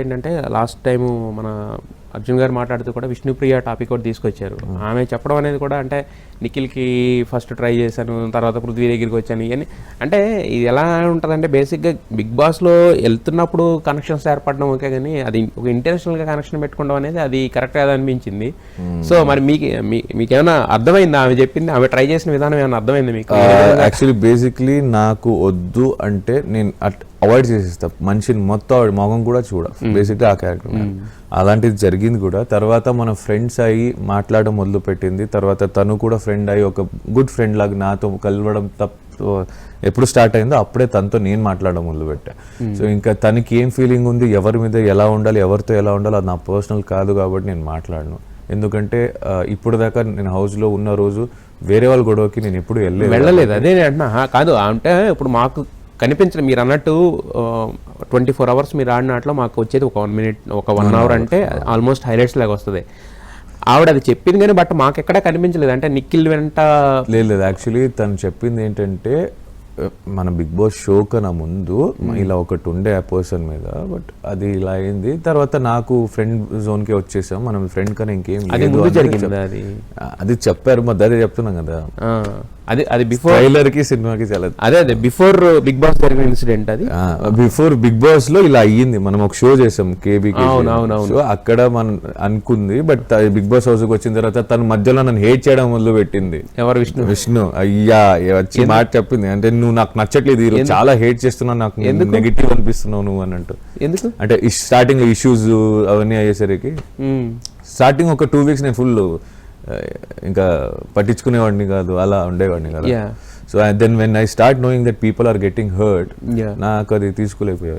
ఏంటంటే last time మన అర్జున్ గారు మాట్లాడుతూ కూడా విష్ణుప్రియ టాపిక్ కూడా తీసుకొచ్చారు. ఆమె చెప్పడం అనేది కూడా అంటే నిఖిల్కి ఫస్ట్ ట్రై చేశాను, తర్వాత పృథ్వీ దగ్గరికి వచ్చాను ఇవన్నీ. అంటే ఇది ఎలా ఉంటుందంటే బేసిక్గా బిగ్ బాస్లో వెళ్తున్నప్పుడు కనెక్షన్స్ ఏర్పడడం ఓకే, కానీ అది ఒక ఇంటెన్షనల్గా కనెక్షన్ పెట్టుకోవడం అనేది అది కరెక్ట్ కాదు అనిపించింది. సో మరి మీకేమైనా అర్థమైందా? ఆమె చెప్పింది, ఆమె ట్రై చేసిన విధానం ఏమైనా అర్థమైంది మీకు? యాక్చువల్లీ బేసిక్లీ నాకు వద్దు అంటే నేను అవాయిడ్ చేసేస్తా, మనిషిని మొత్తం మొహం కూడా చూడ, బేసిక్గా ఆ క్యారెక్టర్. అలాంటిది జరిగింది కూడా. తర్వాత మన ఫ్రెండ్స్ అయ్యి మాట్లాడడం మొదలు పెట్టింది. తర్వాత తను కూడా ఫ్రెండ్ అయ్యి ఒక గుడ్ ఫ్రెండ్ లాగా నాతో కలవడం ఎప్పుడు స్టార్ట్ అయిందో అప్పుడే తనతో నేను మాట్లాడడం మొదలు పెట్టా. సో ఇంకా తనకి ఏం ఫీలింగ్ ఉంది, ఎవరి మీద ఎలా ఉండాలి, ఎవరితో ఎలా ఉండాలి, అది నా పర్సనల్ కాదు కాబట్టి నేను మాట్లాడను. ఎందుకంటే ఇప్పుడు దాకా నేను హౌస్లో ఉన్న రోజు వేరే వాళ్ళ గొడవకి నేను ఎప్పుడు వెళ్ళలేదు. అదే అంటున్నా కాదు అంటే ఇప్పుడు మాకు కనిపించిన మీరు అన్నట్టు 24 hours మీరు ఆడినట్లో మాకు వచ్చేది ఒక 1 minute, ఒక 1 hour అంటే ఆల్మోస్ట్ హైలైట్స్ లాగా వస్తుంది. ఆవిడ అది చెప్పింది కానీ బట్ మాకు ఎక్కడా కనిపించలేదు. అంటే నిఖిల్ వెంట లేదు. యాక్చువల్లీ తను చెప్పింది ఏంటంటే మన బిగ్ బాస్ షో కన్నా ముందు ఇలా ఒకటి ఉండే ఆ పర్సన్ మీద, బట్ అది ఇలా అయింది. తర్వాత నాకు ఫ్రెండ్ జోన్కి వచ్చేసాం, మనం ఫ్రెండ్ కన్నా ఇంకేం లేదు అది చెప్పారు. అదే చెప్తున్నాం కదా, అది బిఫోర్ ట్రైలర్ కి సినిమాకి చాలా అదే బిఫోర్ బిగ్ బాస్ జరిగిన ఇన్సిడెంట్. అది బిఫోర్ బిగ్ బాస్ లో ఇలా అయ్యింది. మనం ఒక షో చేసాం కేబీకి, సో అక్కడ మనం అనుకుంది. బట్ బిగ్ బాస్ హౌస్ కి వచ్చిన తర్వాత తన మధ్యలో నన్ను హేట్ చేయడం మొదలు పెట్టింది. ఎవరు? విష్ణు అయ్యా వచ్చి మాట చెప్పింది, అంటే నువ్వు నాకు నచ్చట్లేదు, ఈరోజు చాలా హేట్ చేస్తున్నావు, నాకు నెగిటివ్ అనిపిస్తున్నావు నువ్వు అన్నట్టు. ఎందుకు అంటే స్టార్టింగ్ లో ఇష్యూస్ అవన్నీ అయ్యేసరికి స్టార్టింగ్ ఒక 2 weeks నేను ఫుల్ ఇంకా పట్టించుకునేవాడిని కాదు, అలా ఉండేవాడిని కదా. So then when I start knowing that people are getting hurt, నాకు అది తీసుకోలేకపోయావు.